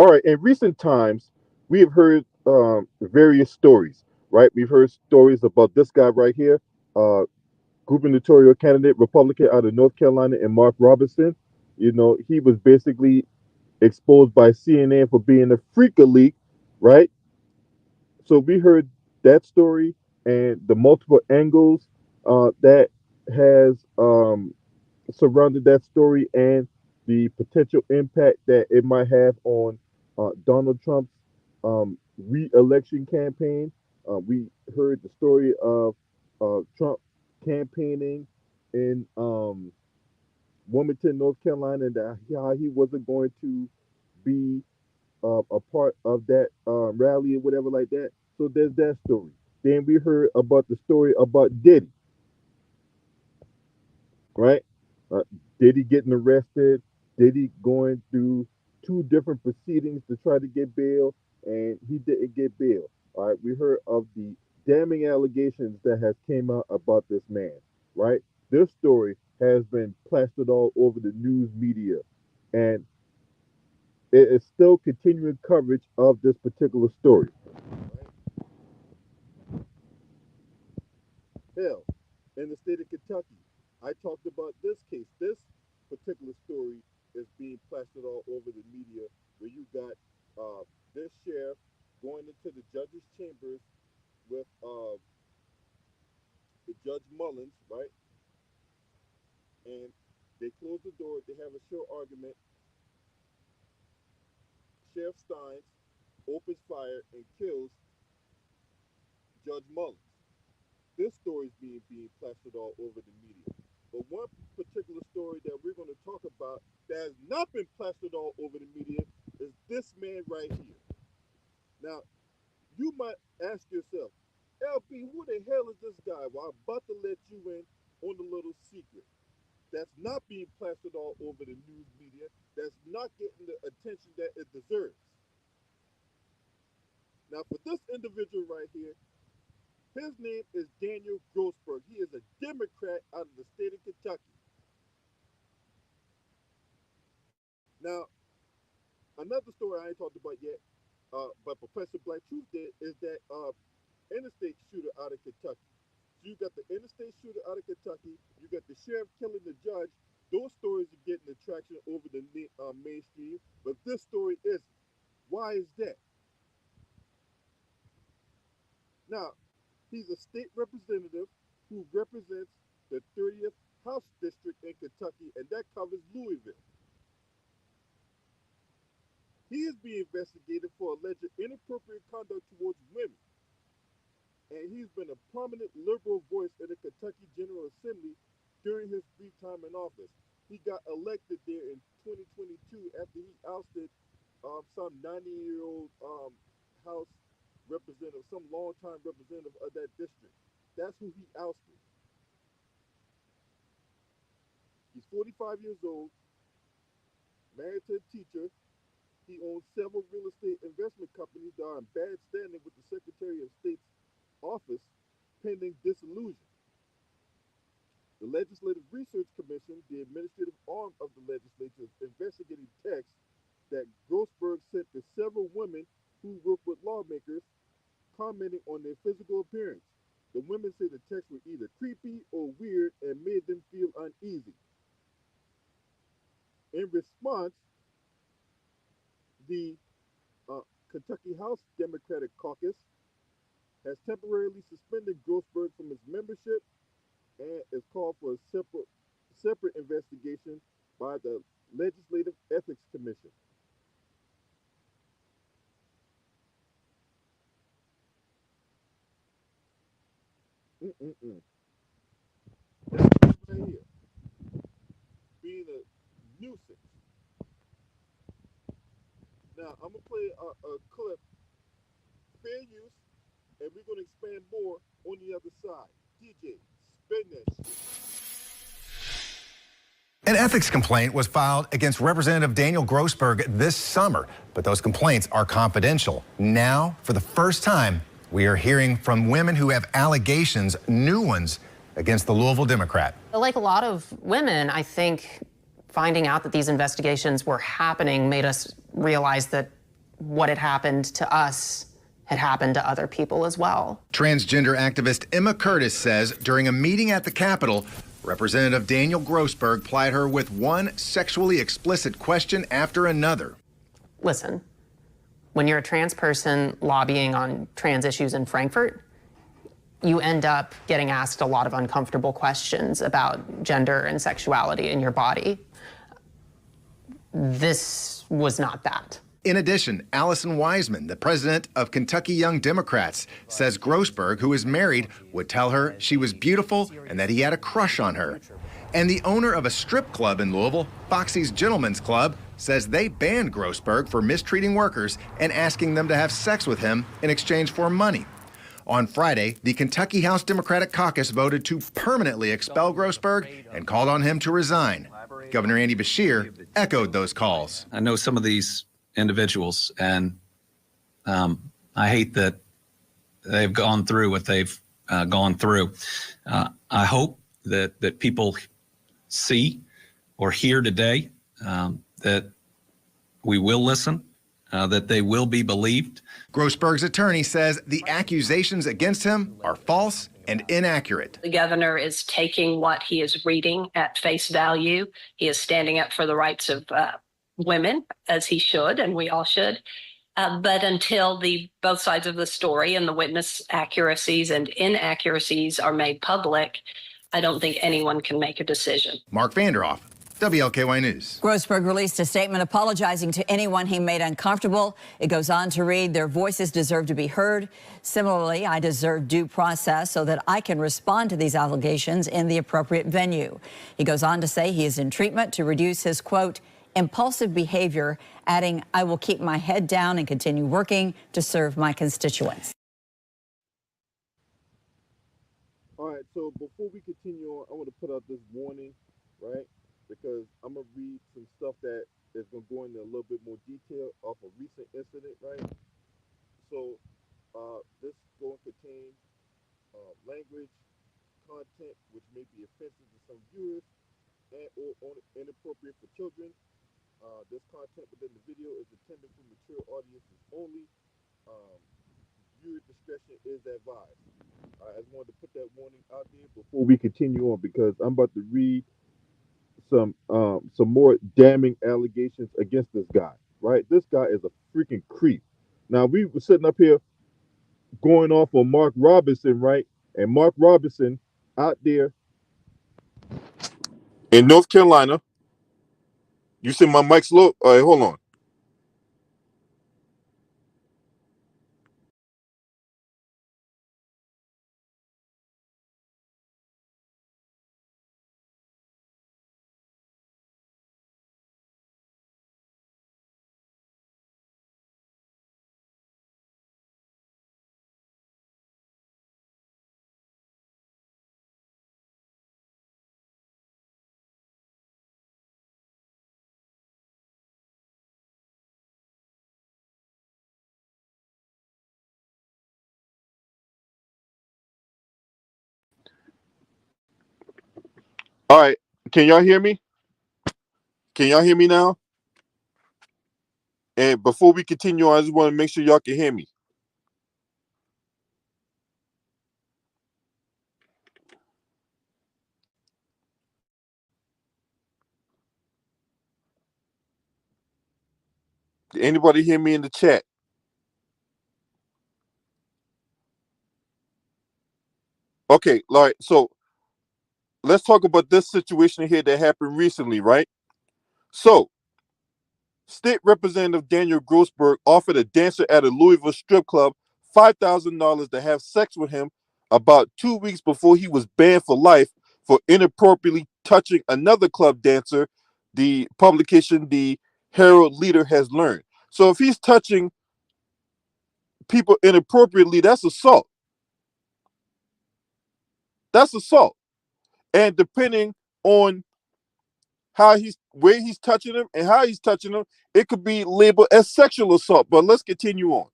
All right. In recent times, we have heard various stories, right? We've heard stories about this guy right here, uh, gubernatorial candidate, Republican out of North Carolina, and Mark Robinson. You know, he was basically exposed by CNN for being a freak leak, right? So we heard that story and the multiple angles that has surrounded that story and the potential impact that it might have on Donald Trump's re-election campaign. We heard the story of Trump campaigning in Wilmington, North Carolina, and how he wasn't going to be a part of that rally or whatever like that. So there's that story. Then we heard about the story about Diddy, right? Uh, Diddy getting arrested, Diddy going through two different proceedings to try to get bail, and he didn't get bail. All right, we heard of the damning allegations that has came out about this man, right? This story has been plastered all over the news media, and it is still continuing coverage of this particular story. Hell, in the state of Kentucky, I talked about this case. This particular story is being plastered all over the media, where you got this sheriff going into the judge's chambers with the Judge Mullins, right? And they close the door. They have a short argument. Sheriff Steins opens fire and kills Judge Mullins. This story is being plastered all over the media. But one particular story that we're going to talk about that has not been plastered all over the media is this man right here. Now, you might ask yourself, LP, who the hell is this guy? Well, I'm about to let you in on a little secret that's not being plastered all over the news media, that's not getting the attention that it deserves. Now, for this individual right here, his name is Daniel Grossberg. He is a Democrat out of the state of Kentucky. Now, another story I ain't talked about yet, but Professor Black Truth did, is that interstate shooter out of Kentucky. So you got the interstate shooter out of Kentucky, you got the sheriff killing the judge. Those stories are getting attraction over the mainstream, but this story isn't. Why is that? Now, he's a state representative who represents the 30th House District in Kentucky, and that covers Louisville. He is being investigated for alleged inappropriate conduct towards women, and he's been a prominent liberal voice in the Kentucky General Assembly during his brief time in office. He got elected there in 2022 after he ousted some 90-year-old House representative, some longtime representative of that district. That's who he ousted. He's 45 years old, married to a teacher. He owns several real estate investment companies that are in bad standing with the Secretary of State's office, pending dissolution. The Legislative Research Commission, the administrative arm of the legislature, is investigating texts that Grossberg sent to several women who work with lawmakers, commenting on their physical appearance. The women say the texts were either creepy or weird and made them feel uneasy. In response, the Kentucky House Democratic Caucus has temporarily suspended Grossberg from his membership and is called for a separate investigation by the Legislative Ethics Commission. Mm-mm-mm. Right here, being a nuisance. Now, I'm going to play a clip, fair use, and we're going to expand more on the other side. DJ, spin that shit. An ethics complaint was filed against Representative Daniel Grossberg this summer, but those complaints are confidential. Now, for the first time, we are hearing from women who have allegations, new ones, against the Louisville Democrat. Like a lot of women, I think finding out that these investigations were happening made us realize that what had happened to us had happened to other people as well. Transgender activist Emma Curtis says during a meeting at the Capitol, Representative Daniel Grossberg plied her with one sexually explicit question after another. Listen, when you're a trans person lobbying on trans issues in Frankfurt, you end up getting asked a lot of uncomfortable questions about gender and sexuality in your body. This was not that. In addition, Allison Wiseman, the president of Kentucky Young Democrats, says Grossberg, who is married, would tell her she was beautiful and that he had a crush on her. And the owner of a strip club in Louisville, Foxy's Gentlemen's Club, says they banned Grossberg for mistreating workers and asking them to have sex with him in exchange for money. On Friday, the Kentucky House Democratic Caucus voted to permanently expel Grossberg and called on him to resign. Governor Andy Beshear echoed those calls. I know some of these individuals, and I hate that they've gone through what they've gone through. I hope that people see or hear today that we will listen, that they will be believed. Grossberg's attorney says the accusations against him are false and inaccurate. The governor is taking what he is reading at face value. He is standing up for the rights of women, as he should, and we all should. But until both sides of the story and the witness accuracies and inaccuracies are made public, I don't think anyone can make a decision. Mark Vanderhoff, WLKY News. Grossberg released a statement apologizing to anyone he made uncomfortable. It goes on to read, "Their voices deserve to be heard. Similarly, I deserve due process so that I can respond to these allegations in the appropriate venue." He goes on to say he is in treatment to reduce his, quote, impulsive behavior, adding, "I will keep my head down and continue working to serve my constituents." All right, so before we continue on, I want to put out this warning, right? Because I'm going to read some stuff that is going to go into a little bit more detail off a recent incident, right? So this is going to contain language, content, which may be offensive to some viewers and or inappropriate for children. This content within the video is intended for mature audiences only. Viewer discretion is advised. I just wanted to put that warning out there before we continue on, because I'm about to read some more damning allegations against this guy. Right, this guy is a freaking creep. Now, we were sitting up here going off on Mark Robinson, right? And Mark Robinson out there in North Carolina. You see my mic's low? All right, hold on. All right, can y'all hear me? Can y'all hear me now? And before we continue on, I just want to make sure y'all can hear me. Did anybody hear me in the chat? Okay, all right, so let's talk about this situation here that happened recently, right? So, State Representative Daniel Grossberg offered a dancer at a Louisville strip club $5,000 to have sex with him about 2 weeks before he was banned for life for inappropriately touching another club dancer, the publication The Herald Leader has learned. So if he's touching people inappropriately, that's assault. That's assault. And depending on where he's touching them and how he's touching them, it could be labeled as sexual assault. But let's continue on.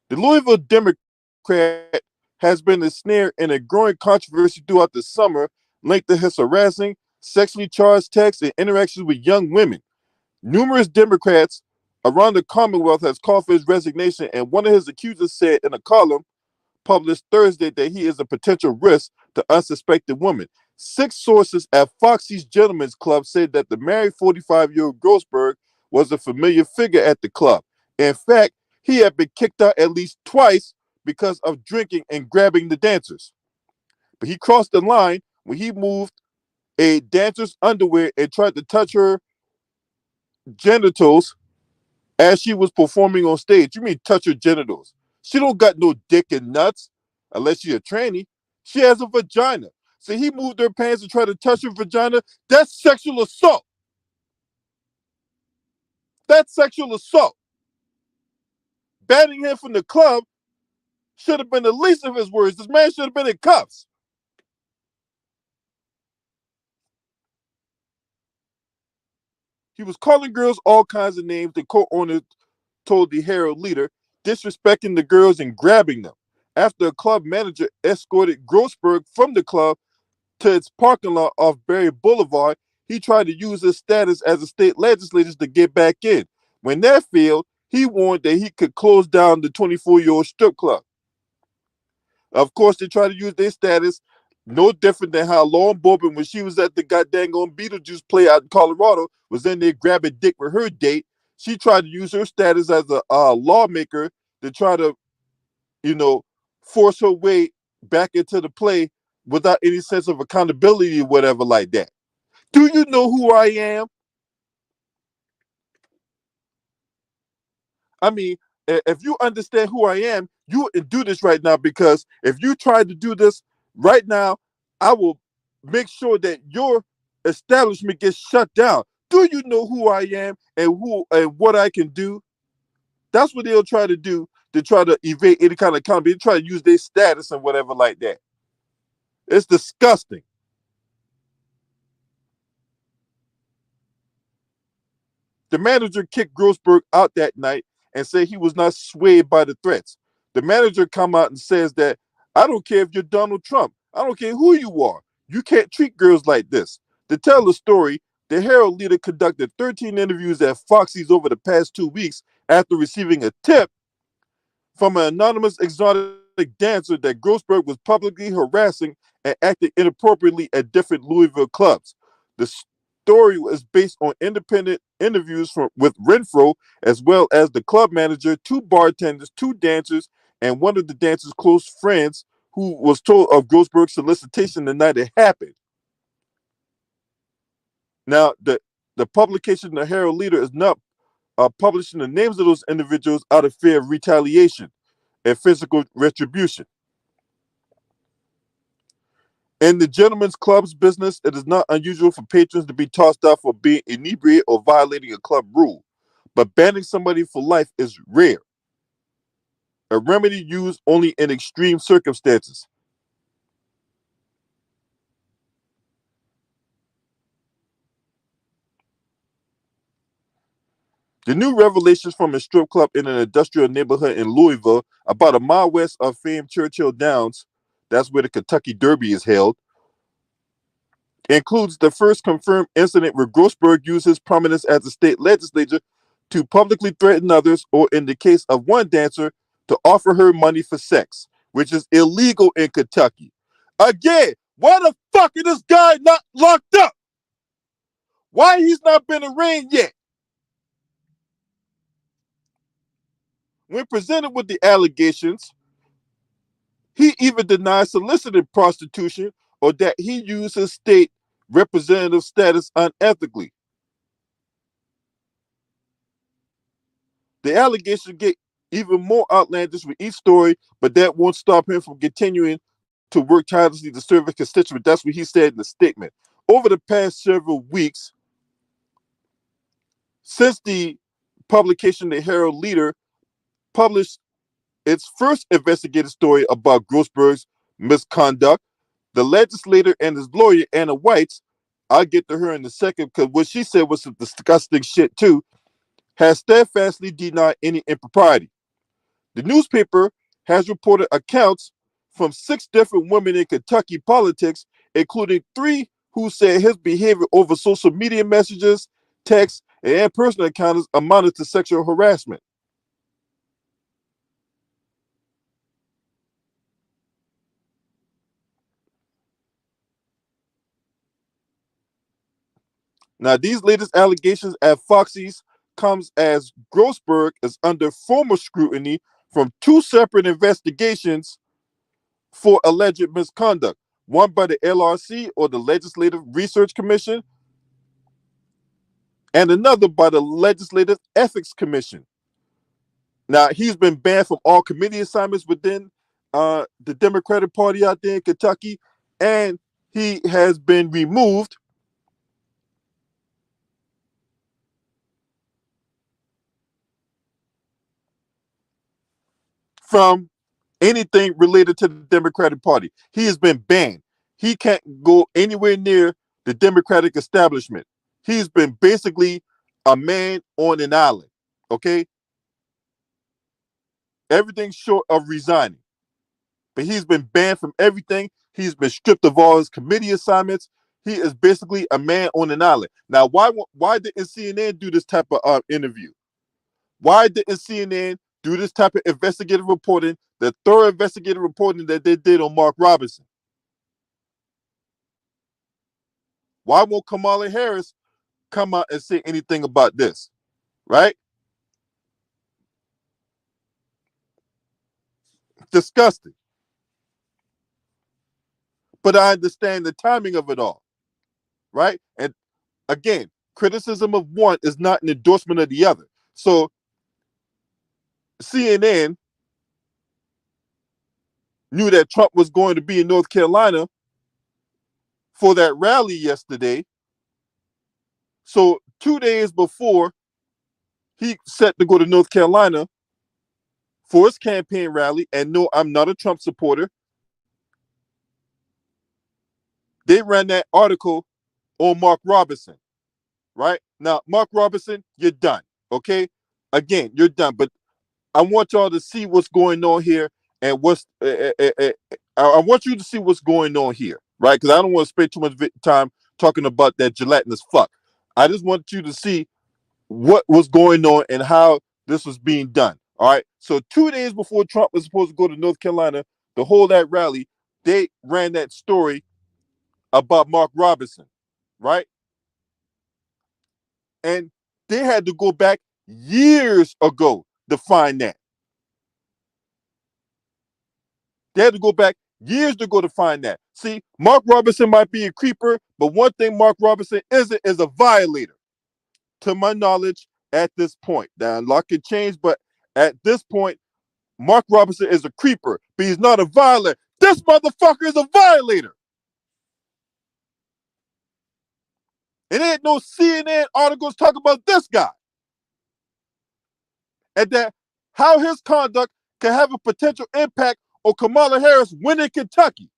The Louisville Democrat has been a snare in a growing controversy throughout the summer linked to his harassing, sexually charged texts, and interactions with young women. Numerous Democrats around the Commonwealth has called for his resignation, and one of his accusers said in a column published Thursday that he is a potential risk to unsuspecting women. 6 sources at Foxy's Gentlemen's Club said that the married 45-year-old Grossberg was a familiar figure at the club. In fact, he had been kicked out at least twice because of drinking and grabbing the dancers. But he crossed the line when he moved a dancer's underwear and tried to touch her genitals as she was performing on stage. You mean touch her genitals? She don't got no dick and nuts unless she a tranny. She has a vagina. So he moved her pants and tried to touch her vagina. That's sexual assault. That's sexual assault. Banning him from the club should have been the least of his worries. This man should have been in cuffs. He was calling girls all kinds of names, the co-owner told the Herald leader, disrespecting the girls and grabbing them. After a club manager escorted Grossberg from the club to its parking lot off Berry Boulevard, he tried to use his status as a state legislator to get back in. When that failed, he warned that he could close down the 24-year-old strip club. Of course, they tried to use their status no different than how Lauren Boebert, when she was at the goddamn Beetlejuice play out in Colorado, was in there grabbing dick with her date. She tried to use her status as a lawmaker to try to, force her way back into the play without any sense of accountability or whatever like that. Do you know who I am? I mean, if you understand who I am, you wouldn't do this right now, because if you try to do this right now, I will make sure that your establishment gets shut down. Do you know who I am and what I can do? That's what they'll try to do, to try to evade any kind of accountability. They try to use their status and whatever like that. It's disgusting. The manager kicked Grossberg out that night and said he was not swayed by the threats. The manager come out and says that, I don't care if you're Donald Trump. I don't care who you are. You can't treat girls like this. To tell the story, the Herald leader conducted 13 interviews at Foxy's over the past 2 weeks after receiving a tip from an anonymous exotic dancer that Grossberg was publicly harassing and acting inappropriately at different Louisville clubs. The story is based on independent interviews with Renfro, as well as the club manager, 2 bartenders, 2 dancers, and one of the dancers' close friends who was told of Grossberg's solicitation the night it happened. Now, the publication, the Herald Leader, is not publishing the names of those individuals out of fear of retaliation and physical retribution. In the gentlemen's club's business, it is not unusual for patrons to be tossed out for being inebriated or violating a club rule, but banning somebody for life is rare, a remedy used only in extreme circumstances. The new revelations from a strip club in an industrial neighborhood in Louisville, about a mile west of famed Churchill Downs, that's where the Kentucky Derby is held, includes the first confirmed incident where Grossberg used his prominence as a state legislator to publicly threaten others, or in the case of one dancer, to offer her money for sex, which is illegal in Kentucky. Again, why the fuck is this guy not locked up? Why he's not been arraigned yet? When presented with the allegations, he even denied soliciting prostitution or that he used his state representative status unethically. The allegations get even more outlandish with each story, but that won't stop him from continuing to work tirelessly to serve a constituent. That's what he said in the statement. Over the past several weeks, since the publication, the Herald Leader published its first investigative story about Grossberg's misconduct, the legislator and his lawyer, Anna Whites, I'll get to her in a second, because what she said was some disgusting shit too, has steadfastly denied any impropriety. The newspaper has reported accounts from 6 different women in Kentucky politics, including 3 who said his behavior over social media messages, texts, and in-person encounters amounted to sexual harassment. Now, these latest allegations at Foxy's comes as Grossberg is under formal scrutiny from two separate investigations for alleged misconduct, one by the LRC, or the Legislative Research Commission, and another by the Legislative Ethics Commission. Now, he's been banned from all committee assignments within the Democratic Party out there in Kentucky, and he has been removed from anything related to the Democratic Party. He has been banned. He can't go anywhere near the Democratic establishment. He's been basically a man on an island, okay? Everything short of resigning. But he's been banned from everything. He's been stripped of all his committee assignments. He is basically a man on an island. Now, why didn't CNN do this type of interview? Why didn't CNN do this type of investigative reporting, the thorough investigative reporting that they did on Mark Robinson? Why won't Kamala Harris come out and say anything about this? Right? Disgusting. But I understand the timing of it all. Right? And again, criticism of one is not an endorsement of the other. So CNN knew that Trump was going to be in North Carolina for that rally yesterday. So 2 days before he set to go to North Carolina for his campaign rally, and no, I'm not a Trump supporter, they ran that article on Mark Robinson, right? Now, Mark Robinson, you're done, okay? Again, you're done. But I want y'all to see what's going on here, and I want you to see what's going on here, right? Because I don't want to spend too much time talking about that gelatinous fuck. I just want you to see what was going on and how this was being done. All right. So 2 days before Trump was supposed to go to North Carolina to hold that rally, they ran that story about Mark Robinson, right? And they had to go back years ago to find that. They had to go back years ago to find that. See, Mark Robinson might be a creeper, but one thing Mark Robinson isn't is a violator, to my knowledge, at this point. Now, a lot can change, but at this point, Mark Robinson is a creeper, but he's not a violator. This motherfucker is a violator. And ain't no CNN articles talking about this guy. And that how his conduct can have a potential impact on Kamala Harris winning Kentucky.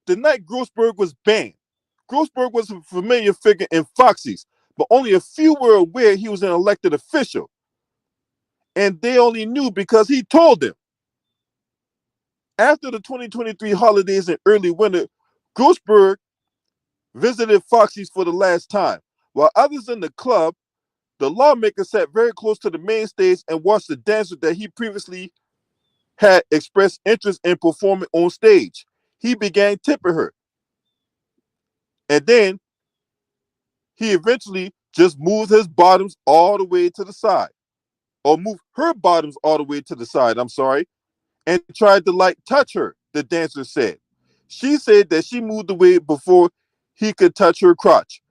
The night Grossberg was banned, Grossberg was a familiar figure in Foxy's, but only a few were aware he was an elected official. And they only knew because he told them. After the 2023 holidays and early winter, Grossberg visited Foxy's for the last time. While others in the club, the lawmaker sat very close to the main stage and watched the dancer that he previously had expressed interest in performing on stage. He began tipping her. And then he eventually just moved his bottoms all the way to the side. Or moved her bottoms all the way to the side, I'm sorry, and tried to touch her, the dancer said. She said that she moved away before he could touch her crotch.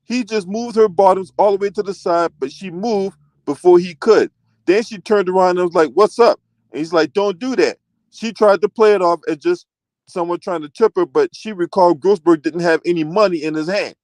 He just moved her bottoms all the way to the side, but she moved before he could. Then she turned around and was like, "What's up?" And he's like, "Don't do that." She tried to play it off as just someone trying to trip her, but she recalled Grossberg didn't have any money in his hand.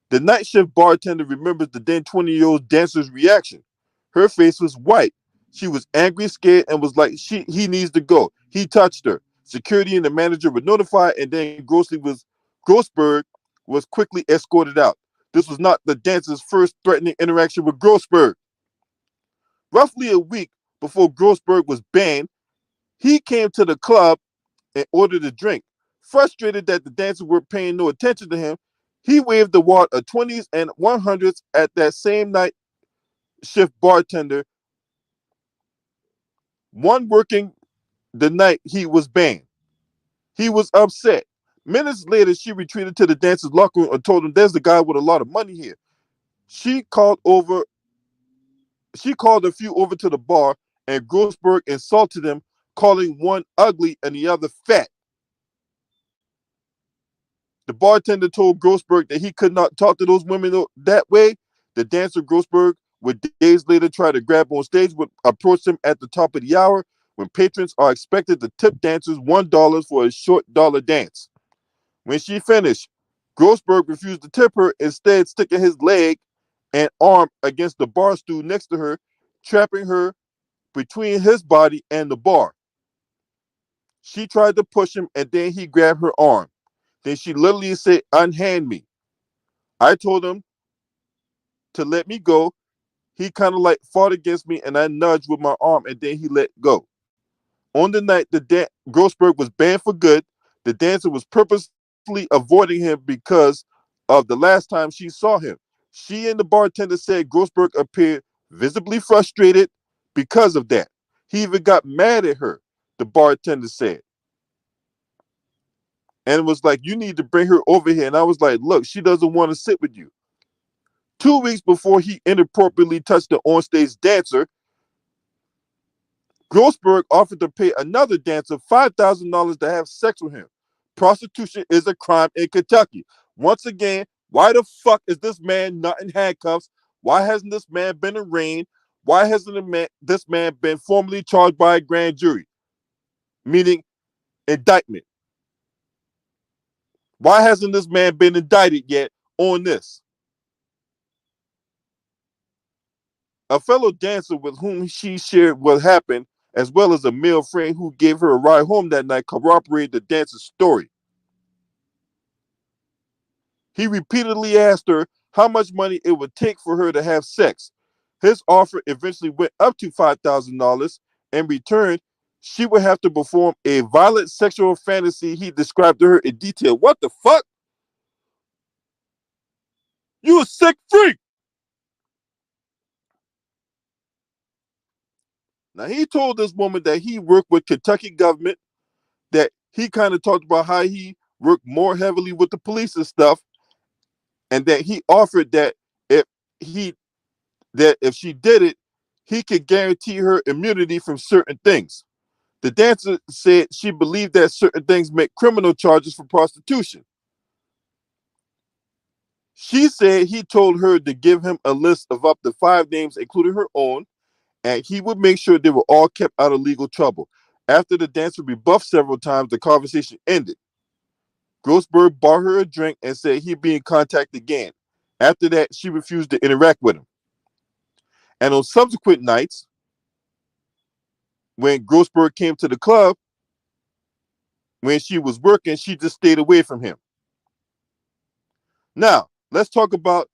The night shift bartender remembers the then 20-year-old dancer's reaction. Her face was white. She was angry, scared, and was like, he needs to go. He touched her. Security and the manager were notified, and then Grossberg was quickly escorted out. This was not the dancer's first threatening interaction with Grossberg. Roughly a week before Grossberg was banned, he came to the club and ordered a drink. Frustrated that the dancers were paying no attention to him, he waved the wad of 20s and 100s at that same night shift bartender, one working the night he was banned. He was upset. Minutes later, she retreated to the dancer's locker room and told him, "There's the guy with a lot of money here." She called over. She called a few over to the bar, and Grossberg insulted them, calling one ugly and the other fat. The bartender told Grossberg that he could not talk to those women that way. The dancer Grossberg would days later try to grab on stage, would approach them at the top of the hour when patrons are expected to tip dancers $1 for a short dollar dance. When she finished, Grossberg refused to tip her, instead sticking his leg and arm against the bar stool next to her, trapping her between his body and the bar. She tried to push him, and then he grabbed her arm. Then she literally said, "Unhand me." I told him to let me go. He kind of like fought against me, and I nudged with my arm, and then he let go. On the night Grossberg was banned for good, the dancer was purposely avoiding him because of the last time she saw him. She and the bartender said Grossberg appeared visibly frustrated because of that. He even got mad at her, the bartender said, and was like, "You need to bring her over here." And I was like, "Look, she doesn't want to sit with you." 2 weeks before he inappropriately touched the onstage dancer, Grossberg offered to pay another dancer $5,000 to have sex with him. Prostitution is a crime in Kentucky. Once again, why the fuck is this man not in handcuffs? Why hasn't this man been arraigned? Why hasn't this man been formally charged by a grand jury? Meaning indictment. Why hasn't this man been indicted yet on this? A fellow dancer with whom she shared what happened, as well as a male friend who gave her a ride home that night, corroborated the dancer's story. He repeatedly asked her how much money it would take for her to have sex. His offer eventually went up to $5,000. In return, she would have to perform a violent sexual fantasy he described to her in detail. What the fuck? You a sick freak! Now, he told this woman that he worked with Kentucky government, that he kind of talked about how he worked more heavily with the police and stuff, and that he offered that if he if she did it, he could guarantee her immunity from certain things. The dancer said she believed that certain things meant criminal charges for prostitution. She said he told her to give him a list of up to 5 names, including her own, and he would make sure they were all kept out of legal trouble. After the dancer rebuffed several times, the conversation ended. Grossberg bought her a drink and said he'd be in contact again. After that, she refused to interact with him. And on subsequent nights, when Grossberg came to the club, when she was working, she just stayed away from him. Now, let's talk about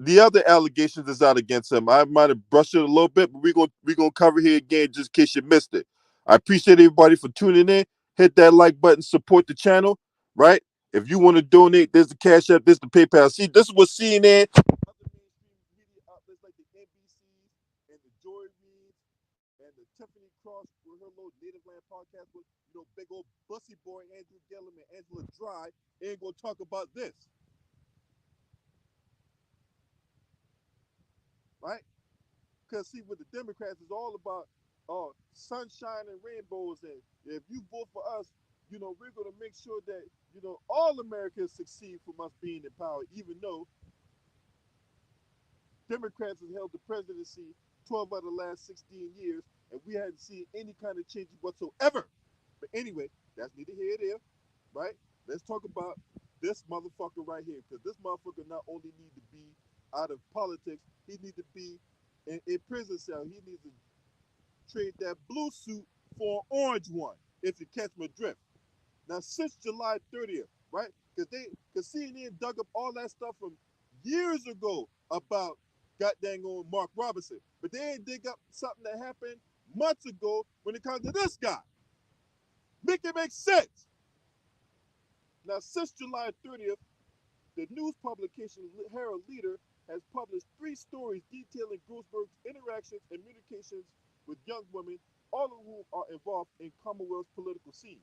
the other allegations that's out against him. I might have brushed it a little bit, but we're gonna cover here again just in case you missed it. I appreciate everybody for tuning in. Hit that like button, support the channel, right? If you want to donate, there's the Cash App, there's the PayPal. See, this is what CNN, other mainstream media outlets like the NBC and the Joy Reid and the Tiffany Cross with her little Native Land podcast with big old bussy boy Andrew Gillum and Angela Dry ain't gonna talk about this, right? Because see, with the Democrats, it's all about sunshine and rainbows, and if you vote for us, we're gonna make sure that all Americans succeed from us being in power. Even though Democrats have held the presidency 12 out of the last 16 years, and we hadn't seen any kind of changes whatsoever. But anyway, that's neither here nor there, right? Let's talk about this motherfucker right here, because this motherfucker not only need to be out of politics, he need to be in prison cell. He needs to trade that blue suit for an orange one, if you catch my drift. Now, since July 30th, right? Because CNN dug up all that stuff from years ago about got dang on Mark Robinson. But they ain't dig up something that happened months ago when it comes to this guy. Make it make sense. Now, since July 30th, the news publication Herald Leader has published 3 stories detailing Grossberg's interactions and communications with young women, all of whom are involved in Commonwealth's political scene.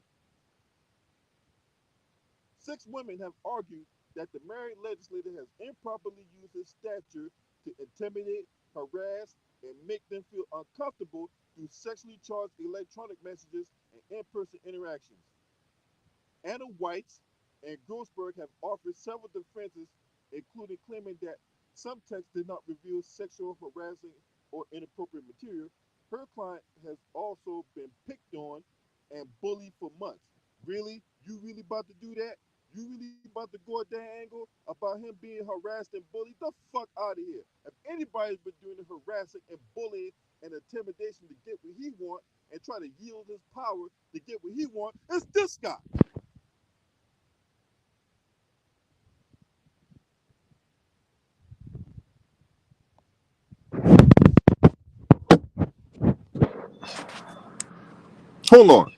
6 women have argued that the married legislator has improperly used his stature to intimidate, harass, and make them feel uncomfortable through sexually charged electronic messages and in-person interactions. Anna White and Grossberg have offered several defenses, including claiming that some texts did not reveal sexual harassing or inappropriate material. Her client has also been picked on and bullied for months. Really? You really about to do that? You really about to go at that angle about him being harassed and bullied? The fuck out of here. If anybody's been doing the harassing and bullying and intimidation to get what he want and try to yield his power to get what he want, it's this guy. Hold on.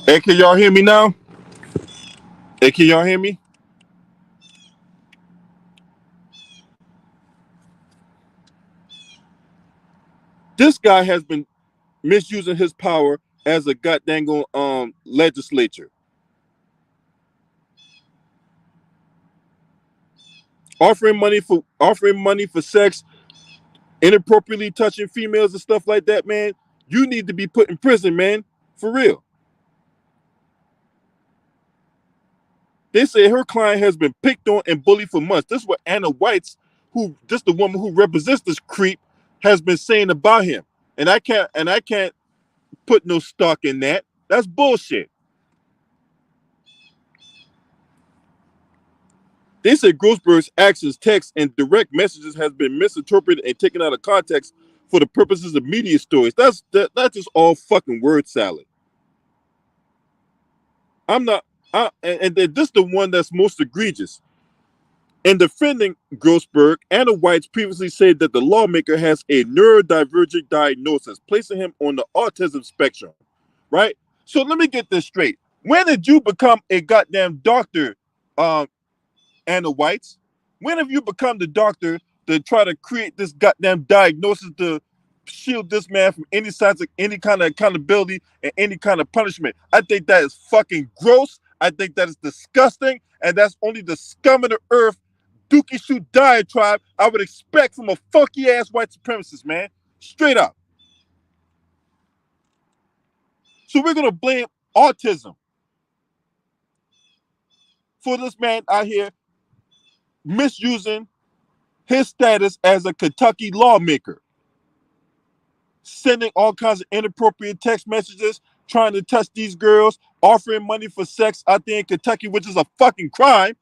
Hey, can y'all hear me now? Hey, can y'all hear me? This guy has been misusing his power as a goddamn legislature, offering money for sex, inappropriately touching females and stuff like that. Man, you need to be put in prison, man, for real. They say her client has been picked on and bullied for months. This is what Anna White's, who just the woman who represents this creep, has been saying about him. And I can't put no stock in that. That's bullshit. They said Grossberg's actions, texts, and direct messages has been misinterpreted and taken out of context for the purposes of media stories. That's just all fucking word salad. I'm not. And this is the one that's most egregious. In defending Grossberg, Anna White previously said that the lawmaker has a neurodivergent diagnosis, placing him on the autism spectrum. Right. So let me get this straight. When did you become a goddamn doctor, um, Anna Whites? When have you become the doctor to try to create this goddamn diagnosis to shield this man from any signs of any kind of accountability and any kind of punishment? I think that is fucking gross. I think that is disgusting, and that's only the scum of the earth, Dookie Shoe diatribe I would expect from a funky ass white supremacist, man. Straight up. So we're gonna blame autism for this man out here misusing his status as a Kentucky lawmaker, sending all kinds of inappropriate text messages, trying to touch these girls, offering money for sex out there in Kentucky, which is a fucking crime.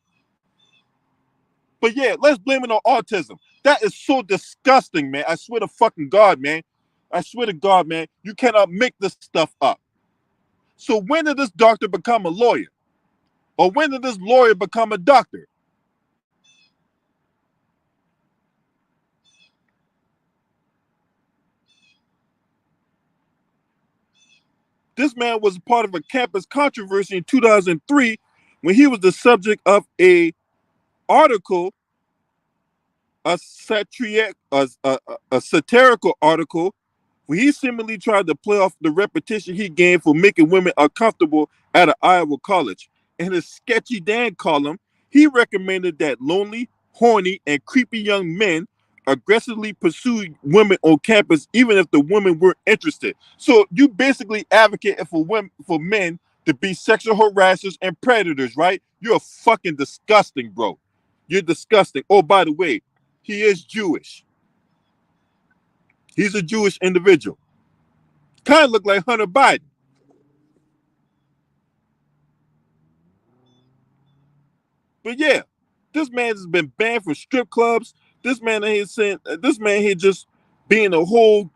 But yeah, let's blame it on autism. That is so disgusting, man. I swear to fucking God, man. I swear to God, man. You cannot make this stuff up. So when did this doctor become a lawyer? Or when did this lawyer become a doctor? This man was part of a campus controversy in 2003 when he was the subject of a article, a satirical article, where he seemingly tried to play off the reputation he gained for making women uncomfortable at an Iowa college. In his Sketchy Dan column, he recommended that lonely, horny, and creepy young men aggressively pursue women on campus, even if the women weren't interested. So you basically advocating for women, for men to be sexual harassers and predators, right? You're fucking disgusting, bro. You're disgusting. Oh, by the way, he is Jewish. He's a Jewish individual. Kind of look like Hunter Biden. But yeah, this man has been banned from strip clubs. this man here saying this man here just being a whole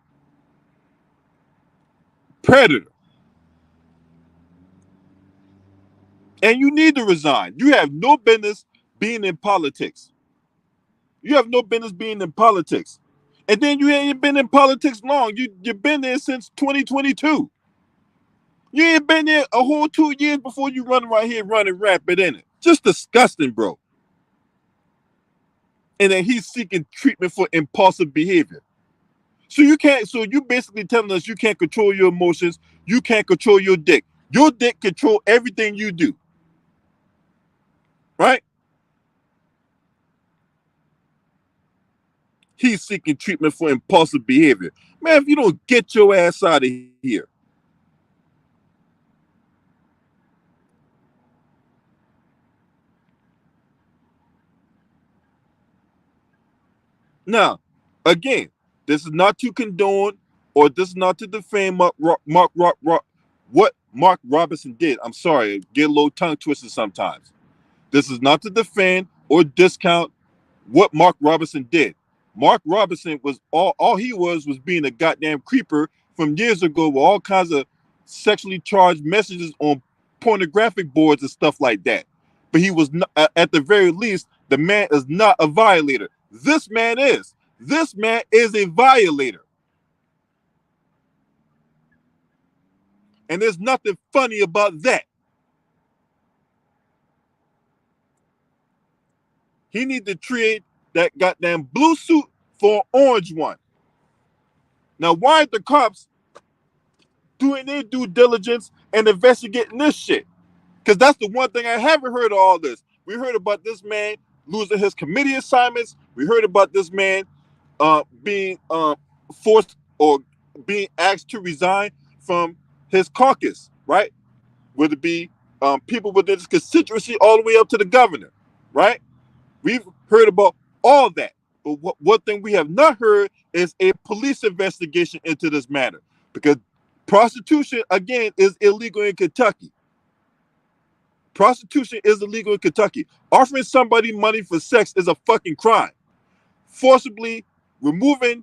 predator. And you need to resign. You have no business being in politics. You have no business being in politics. And then you ain't been in politics long. You've been there since 2022. You ain't been there a whole 2 years before you run right here running rapid in it. Just disgusting, bro. And then he's seeking treatment for impulsive behavior. So you basically telling us you can't control your emotions, you can't control your dick. Your dick control everything you do. Right? He's seeking treatment for impulsive behavior. Man, if you don't get your ass out of here. Now, again, this is not to condone or this is not to defame what Mark Robinson did. I'm sorry, I get a little tongue twisted sometimes. This is not to defend or discount what Mark Robinson did. Mark Robinson was all he was being a goddamn creeper from years ago with all kinds of sexually charged messages on pornographic boards and stuff like that. But he was not, at the very least, the man is not a violator. This man is. This man is a violator. And there's nothing funny about that. He needs to trade that goddamn blue suit for an orange one. Now, why aren't the cops doing their due diligence and investigating this shit? Because that's the one thing I haven't heard of all this. We heard about this man losing his committee assignments. We heard about this man being forced or being asked to resign from his caucus, right? Whether it be people within his constituency all the way up to the governor, right? We've heard about all that. But one thing we have not heard is a police investigation into this matter. Because prostitution, again, is illegal in Kentucky. Prostitution is illegal in Kentucky. Offering somebody money for sex is a fucking crime. Forcibly removing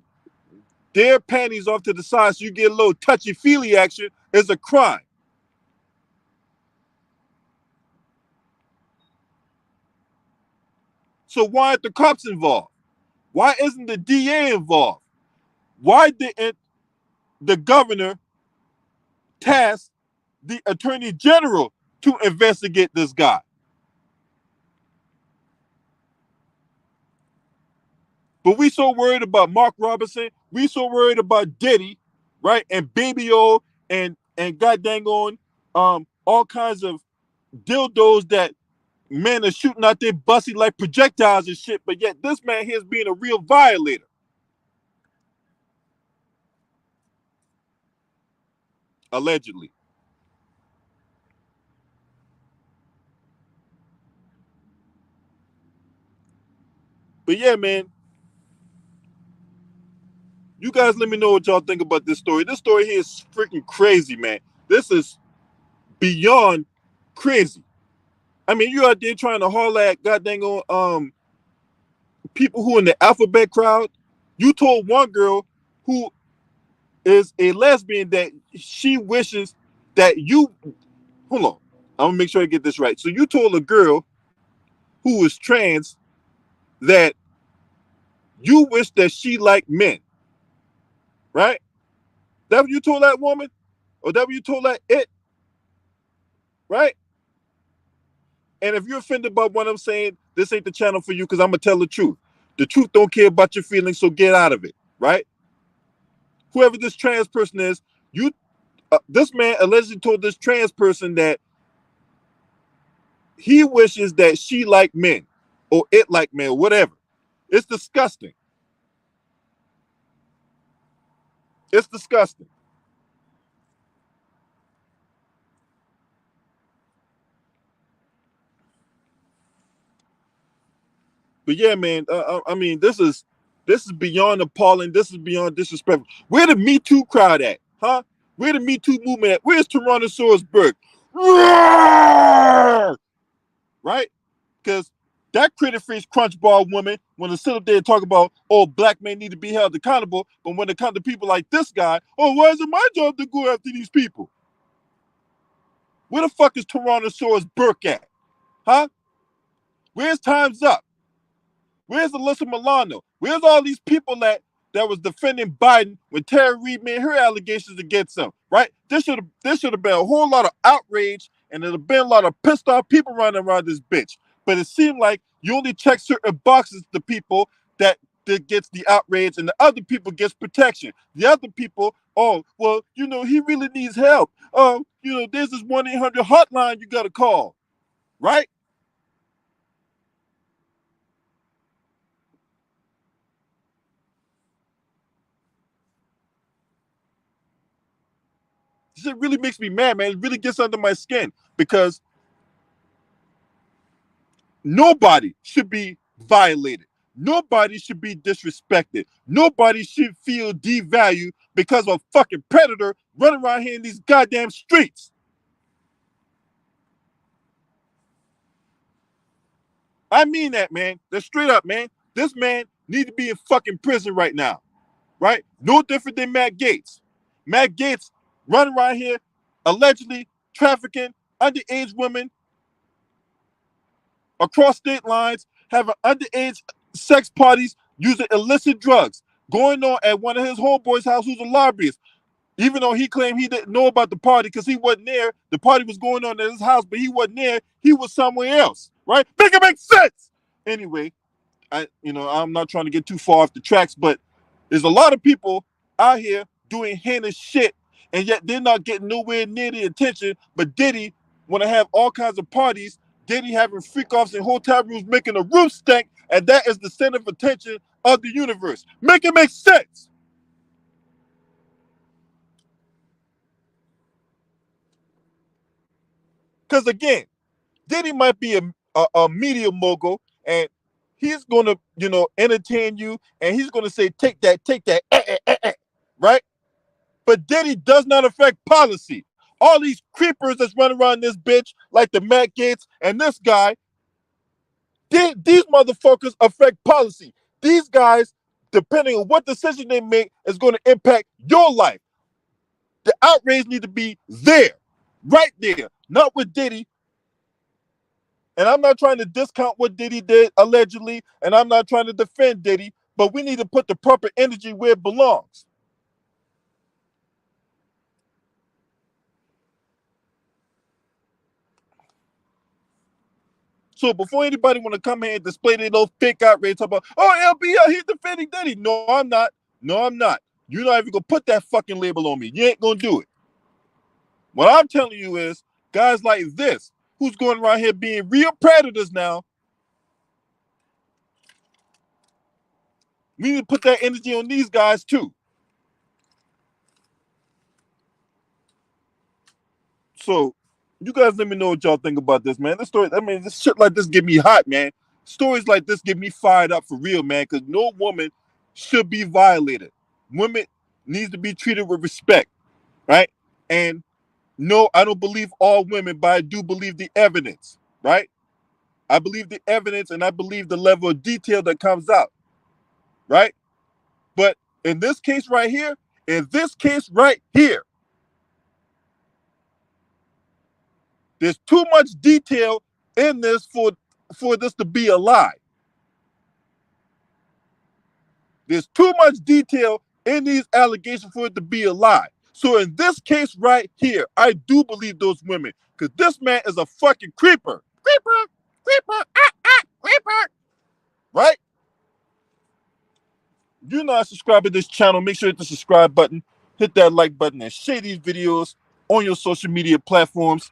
their panties off to the side so you get a little touchy-feely action is a crime. So why aren't the cops involved? Why isn't the DA involved? Why didn't the governor task the attorney general to investigate this guy? But we so worried about Mark Robinson, we so worried about Diddy, right? And Baby O and god dang on all kinds of dildos that men are shooting out their bussy like projectiles and shit, but yet this man here is being a real violator. Allegedly. But yeah, man, you guys let me know what y'all think about this story. This story here is freaking crazy, man. This is beyond crazy. I mean, you out there trying to haul at goddamn on people who in the alphabet crowd. You told one girl who is a lesbian that she wishes that you hold on. I'm gonna make sure I get this right. So you told a girl who is trans that you wish that she liked men, right? That what you told that woman? Or that what you told that it? Right? And if you're offended by what I'm saying, this ain't the channel for you because I'm gonna tell the truth. The truth don't care about your feelings, so get out of it, right? Whoever this trans person is, this man allegedly told this trans person that he wishes that she liked men or it liked men or whatever. It's disgusting. It's disgusting. But yeah, man, I mean, this is beyond appalling. This is beyond disrespectful. Where the Me Too crowd at, huh? Where the Me Too movement at? Where's Tyrannosaurus Berg? Right? Because That critter face crunch bar woman want to sit up there and talk about, oh, black men need to be held accountable, but when it comes to people like this guy, oh, why is it my job to go after these people? Where the fuck is Tyrannosaurus Burke at? Huh? Where's Time's Up? Where's Alyssa Milano? Where's all these people that was defending Biden when Tara Reid made her allegations against him? Right? There should have been a whole lot of outrage, and there'd have been a lot of pissed off people running around this bitch. But it seemed like you only check certain boxes to people that gets the outrage, and the other people gets protection. The other people, oh, well, he really needs help. Oh, there's this 1-800 hotline you got to call, right? This shit really makes me mad, man. It really gets under my skin because nobody should be violated. Nobody should be disrespected. Nobody should feel devalued because of a fucking predator running around here in these goddamn streets. I mean that, man. That's straight up, man. This man needs to be in fucking prison right now, right? No different than Matt Gaetz. Matt Gaetz running around here allegedly trafficking underage women across state lines, having underage sex parties, using illicit drugs, going on at one of his homeboys' house who's a lobbyist. Even though he claimed he didn't know about the party because he wasn't there, the party was going on at his house, but he wasn't there. He was somewhere else, right? Make it make sense. Anyway, I'm not trying to get too far off the tracks, but there's a lot of people out here doing heinous shit, and yet they're not getting nowhere near the attention. But Diddy want to have all kinds of parties. Diddy having freak-offs in hotel rooms, making a roof stink, and that is the center of attention of the universe. Make it make sense. Because again, Diddy might be a media mogul, and he's going to, entertain you, and he's going to say, take that, right? But Diddy does not affect policy. All these creepers that's running around this bitch, like the Matt Gaetz and this guy, these motherfuckers affect policy. These guys, depending on what decision they make, is going to impact your life. The outrage need to be there, right there, not with Diddy. And I'm not trying to discount what Diddy did allegedly, and I'm not trying to defend Diddy, but we need to put the proper energy where it belongs. So before anybody want to come here and display their little fake outrage, talk about, oh, LBL, he's defending Diddy. No, I'm not. No, I'm not. You're not even going to put that fucking label on me. You ain't going to do it. What I'm telling you is, guys like this, who's going around here being real predators now, we need to put that energy on these guys too. So, you guys let me know what y'all think about this, man. This shit like this get me hot, man. Stories like this get me fired up for real, man, because no woman should be violated. Women needs to be treated with respect, right? And no, I don't believe all women, but I do believe the evidence, right? I believe the evidence, and I believe the level of detail that comes out, right? But in this case right here, there's too much detail in this for this to be a lie. There's too much detail in these allegations for it to be a lie. So in this case right here, I do believe those women, because this man is a fucking creeper. Creeper, creeper. Right? If you're not subscribed to this channel, make sure to hit the subscribe button, hit that like button, and share these videos on your social media platforms.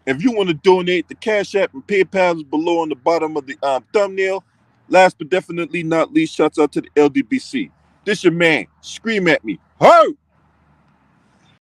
If you want to donate, the Cash App and PayPal is below on the bottom of the thumbnail. Last but definitely not least, shouts out to the LDBC. This your man. Scream at me. Ho!